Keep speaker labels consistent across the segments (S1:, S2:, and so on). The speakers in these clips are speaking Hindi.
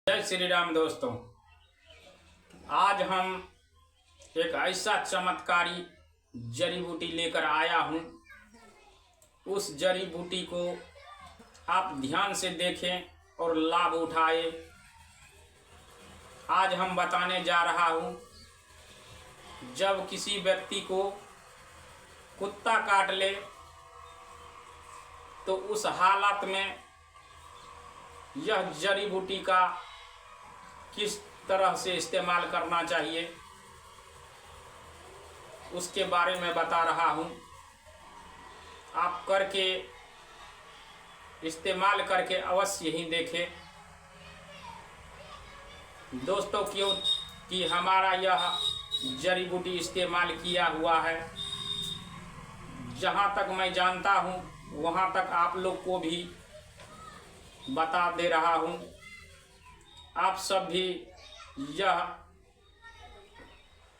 S1: जय श्री राम दोस्तों। आज हम एक ऐसा चमत्कारी जड़ी बूटी लेकर आया हूँ। उस जड़ी बूटी को आप ध्यान से देखें और लाभ उठाएं। आज हम बताने जा रहा हूँ, जब किसी व्यक्ति को कुत्ता काट ले तो उस हालत में यह जड़ी बूटी का किस तरह से इस्तेमाल करना चाहिए उसके बारे में बता रहा हूँ। आप करके इस्तेमाल करके अवश्य ही देखें दोस्तों, क्यों कि हमारा यह जड़ी बूटी इस्तेमाल किया हुआ है। जहाँ तक मैं जानता हूँ वहाँ तक आप लोग को भी बता दे रहा हूँ। आप सब भी यह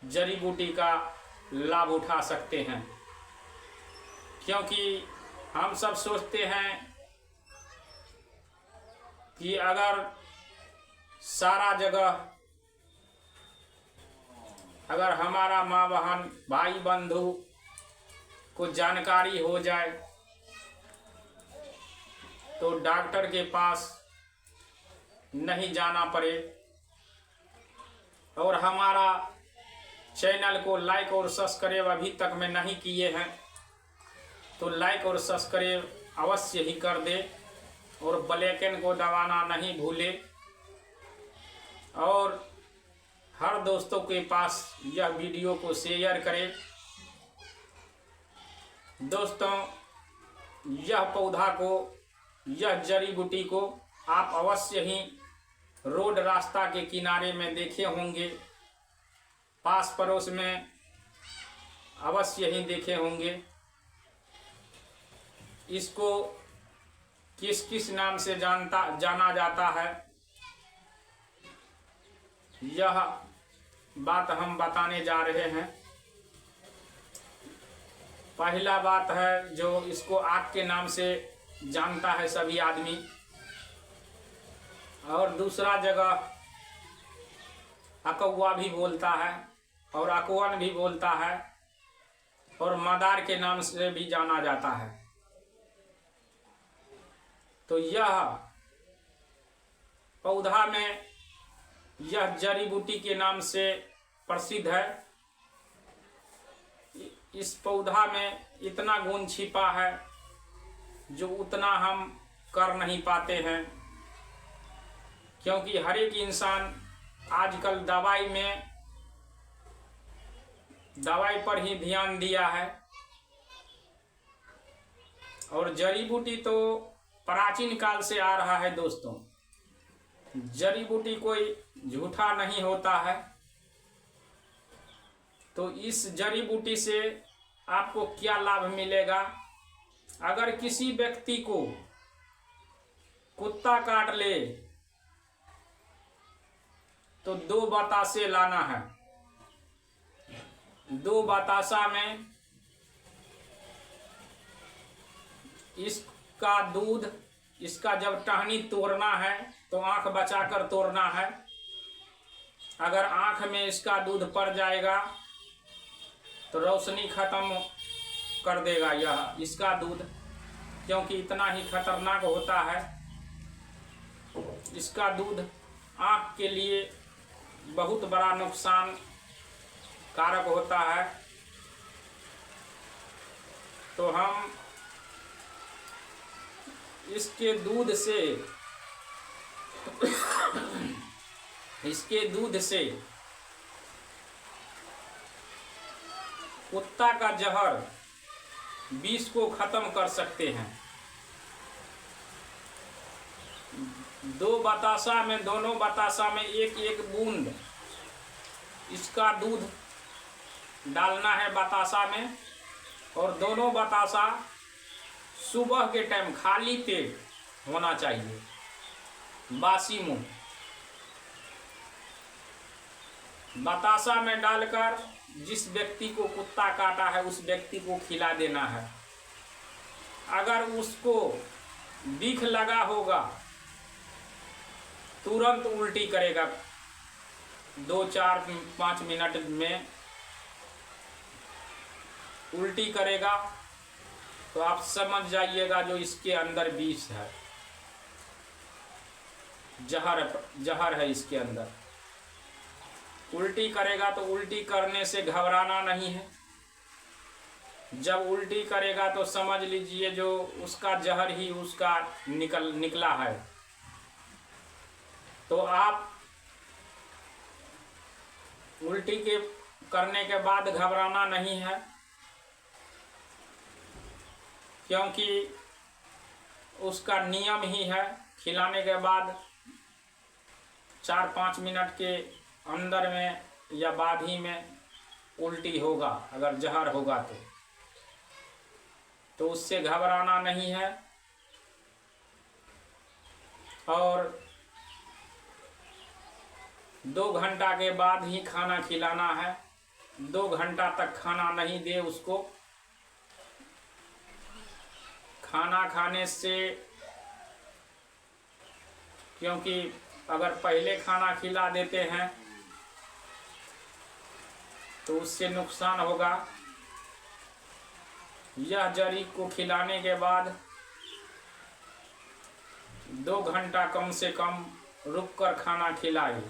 S1: जड़ी बूटी का लाभ उठा सकते हैं, क्योंकि हम सब सोचते हैं कि अगर सारा जगह अगर हमारा माँ बहन भाई बंधु को जानकारी हो जाए तो डॉक्टर के पास नहीं जाना पड़े। और हमारा चैनल को लाइक और सब्सक्राइब अभी तक में नहीं किए हैं तो लाइक और सब्सक्राइब अवश्य ही कर दे और बेल आइकन को दबाना नहीं भूले और हर दोस्तों के पास यह वीडियो को शेयर करें। दोस्तों, यह पौधा को, यह जड़ी बूटी को आप अवश्य ही रोड रास्ता के किनारे में देखे होंगे, पास पड़ोस में अवश्य ही देखे होंगे। इसको किस किस नाम से जाना जाता है, यह बात हम बताने जा रहे हैं। पहला बात है जो इसको आग के नाम से जानता है सभी आदमी, और दूसरा जगह अकौवा भी बोलता है और अकवन भी बोलता है और मदार के नाम से भी जाना जाता है। तो यह पौधा में यह जड़ी बूटी के नाम से प्रसिद्ध है। इस पौधा में इतना गुण छिपा है जो उतना हम कर नहीं पाते हैं, क्योंकि हर एक इंसान आजकल दवाई पर ही ध्यान दिया है। और जड़ी बूटी तो प्राचीन काल से आ रहा है दोस्तों। जड़ी बूटी कोई झूठा नहीं होता है। तो इस जड़ी बूटी से आपको क्या लाभ मिलेगा? अगर किसी व्यक्ति को कुत्ता काट ले तो 2 बतासे लाना है। 2 बतासा में इसका दूध, इसका जब टहनी तोड़ना है तो आंख बचाकर तोड़ना है। अगर आंख में इसका दूध पड़ जाएगा तो रोशनी खत्म कर देगा यह इसका दूध, क्योंकि इतना ही खतरनाक होता है। इसका दूध आंख के लिए बहुत बड़ा नुकसान कारक होता है। तो हम इसके दूध से कुत्ता का जहर विष को खत्म कर सकते हैं। 2 बतासा में, दोनों बतासा में 1-1 बूंद इसका दूध डालना है बतासा में। और दोनों बतासा सुबह के टाइम खाली पेट होना चाहिए, बासी मुंह। बतासा में डालकर जिस व्यक्ति को कुत्ता काटा है उस व्यक्ति को खिला देना है। अगर उसको बिख लगा होगा तुरंत उल्टी करेगा, 2-4-5 मिनट में उल्टी करेगा, तो आप समझ जाइएगा जो इसके अंदर विष है, जहर है इसके अंदर। उल्टी करेगा तो उल्टी करने से घबराना नहीं है। जब उल्टी करेगा तो समझ लीजिए जो उसका जहर ही उसका निकला है। तो आप उल्टी के करने के बाद घबराना नहीं है, क्योंकि उसका नियम ही है, खिलाने के बाद 4-5 मिनट के अंदर में या बाद ही में उल्टी होगा, अगर जहर होगा तो उससे घबराना नहीं है। और 2 घंटा के बाद ही खाना खिलाना है। 2 घंटा तक खाना नहीं दे उसको। खाना खाने से, क्योंकि अगर पहले खाना खिला देते हैं तो उससे नुकसान होगा। यह जरी को खिलाने के बाद 2 घंटा कम से कम रुककर खाना खिलाइए।